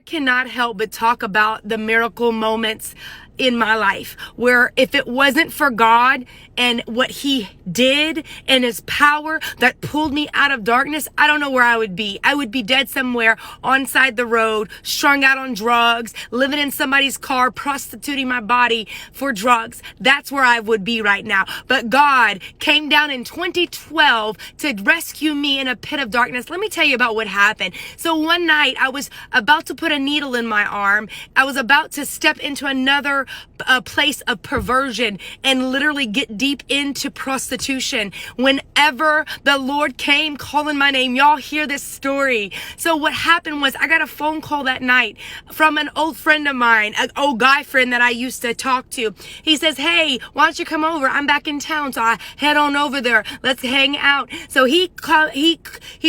cannot help but talk about the miracle moments in my life where if it wasn't for God and what he did and his power that pulled me out of darkness, I don't know where I would be. I would be dead somewhere on side the road, strung out on drugs, living in somebody's car, prostituting my body for drugs. That's where I would be right now. But God came down in 2012 to rescue me in a pit of darkness. Let me tell you about what happened. So one night I was about to put a needle in my arm. I was about to step into another place of perversion and literally get deep into prostitution whenever the Lord came calling my name. Y'all hear this story. So what happened was I got a phone call that night from an old friend of mine, an old guy friend that I used to talk to. He says, hey, why don't you come over? I'm back in town. So I head on over there. Let's hang out. So he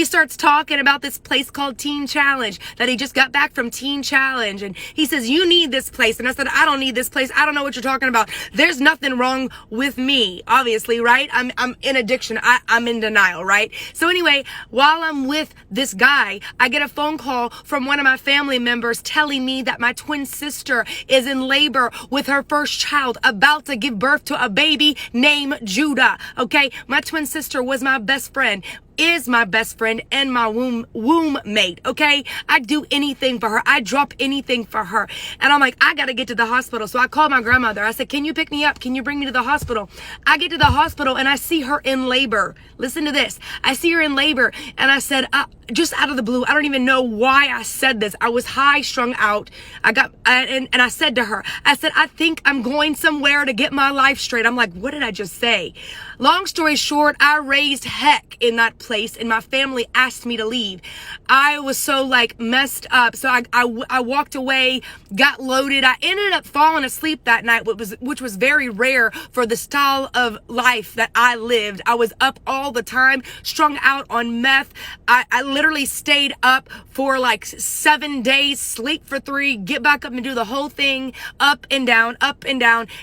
starts talking about this place called Teen Challenge that he just got back from Teen Challenge. And he says, you need this place. And I said, I don't need this place. I don't know what you're talking about. There's nothing wrong with me, obviously, right? I'm in addiction. I'm in denial, right? So anyway, while I'm with this guy, I get a phone call from one of my family members telling me that my twin sister is in labor with her first child, about to give birth to a baby named Judah. Okay, my twin sister was my best friend, is my best friend, and my womb mate. Okay, I do anything for her. I drop anything for her. And I'm like, I gotta get to the hospital. So I called my grandmother. I said, can you pick me up? Can you bring me to the hospital? I get to the hospital and I see her in labor. Listen to this. I see her in labor and I said, just out of the blue, I don't even know why I said this. I was high strung out. And I said to her, I said, I think I'm going somewhere to get my life straight. I'm like, what did I just say? Long story short, I raised heck in that place and my family asked me to leave. I was so messed up. So I walked away, got loaded. I ended up falling asleep that night, which was very rare for the style of life that I lived. I was up all the time, strung out on meth. I literally stayed up for 7 days, sleep for 3, get back up and do the whole thing, up and down,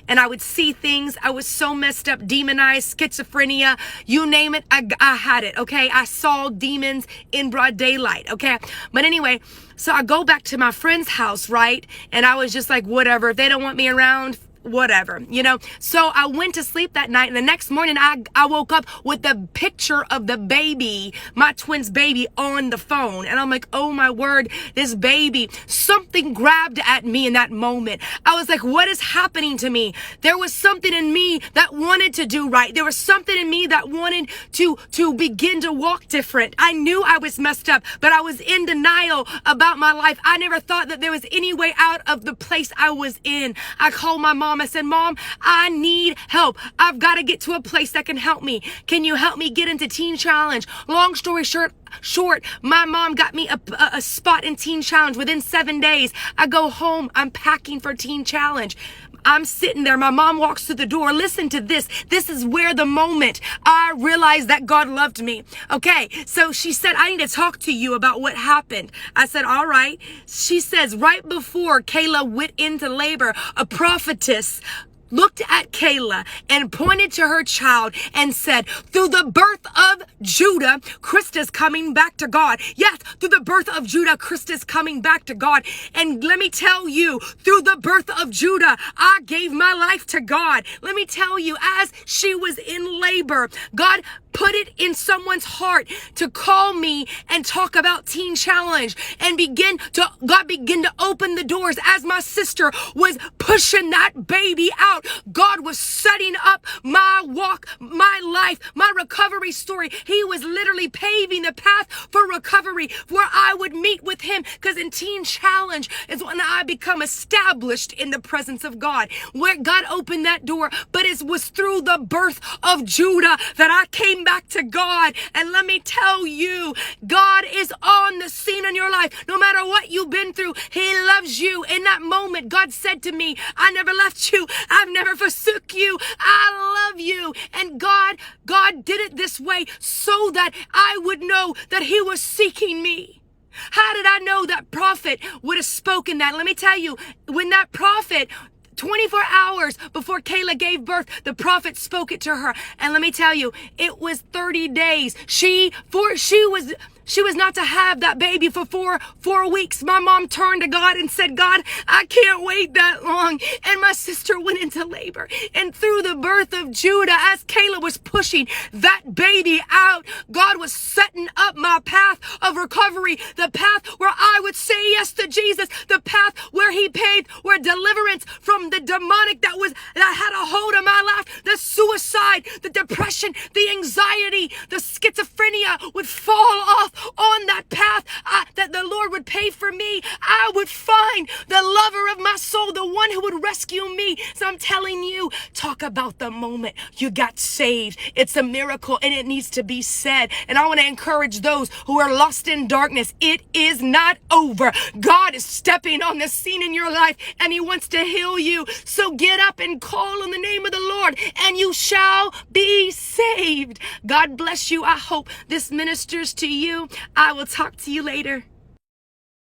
and I would see things. I was so messed up, demonized, schizophrenia, you name it, I had it, okay? I saw demons in broad daylight, okay? But anyway, so I go back to my friend's house, right? And I was just like, whatever, if they don't want me around, whatever, So I went to sleep that night, and the next morning I woke up with the picture of the baby, my twin's baby, on the phone. And I'm like, oh my word, this baby. Something grabbed at me in that moment. I was like, what is happening to me? There was something in me that wanted to do right. There was something in me that wanted to begin to walk different. I knew I was messed up, but I was in denial about my life. I never thought that there was any way out of the place I was in. I called my mom. I said, Mom, I need help. I've got to get to a place that can help me. Can you help me get into Teen Challenge? Long story short, my mom got me a spot in Teen Challenge. Within 7 days, I go home. I'm packing for Teen Challenge. I'm sitting there. My mom walks through the door. Listen to this. This is where the moment I realized that God loved me. Okay, so she said, I need to talk to you about what happened. I said, all right. She says, right before Kayla went into labor, a prophetess looked at Kayla and pointed to her child and said, through the birth of Judah, Krista's coming back to God. Yes, through the birth of Judah, Krista's coming back to God. And let me tell you, through the birth of Judah, I gave my life to God. Let me tell you, as she was in labor, God put it in someone's heart to call me and talk about Teen Challenge, and God began to open the doors as my sister was pushing that baby out. God was setting up my walk, my life, my recovery story. He was literally paving the path for recovery where I would meet with him, because in Teen Challenge is when I become established in the presence of God, where God opened that door. But it was through the birth of Judah that I came back to God. And let me tell you, God is on the scene in your life. No matter what you've been through, he loves you. In that moment, God said to me, I never left you. I've never forsook you. I love you. And God did it this way so that I would know that he was seeking me. How did I know that prophet would have spoken that? Let me tell you, when that prophet, 24 hours before Kayla gave birth, the prophet spoke it to her. And let me tell you, it was 30 days. She was She was not to have that baby for four weeks. My mom turned to God and said, God, I can't wait that long. And my sister went into labor. And through the birth of Judah, as Kayla was pushing that baby out, God was setting up my path of recovery, the path where I would say yes to Jesus, the path where he paved, where deliverance from the demonic that had a hold of my life, the suicide, the depression, the anxiety, the schizophrenia would fall off on that path that the Lord would pay for me. I would find the lover of my soul, the one who would rescue me. So I'm telling you, talk about the moment you got saved. It's a miracle and it needs to be said. And I want to encourage those who are lost in darkness. It is not over. God is stepping on the scene in your life and he wants to heal you. So get up and call on the name of the Lord and you shall be saved. God bless you. I hope this ministers to you. I will talk to you later.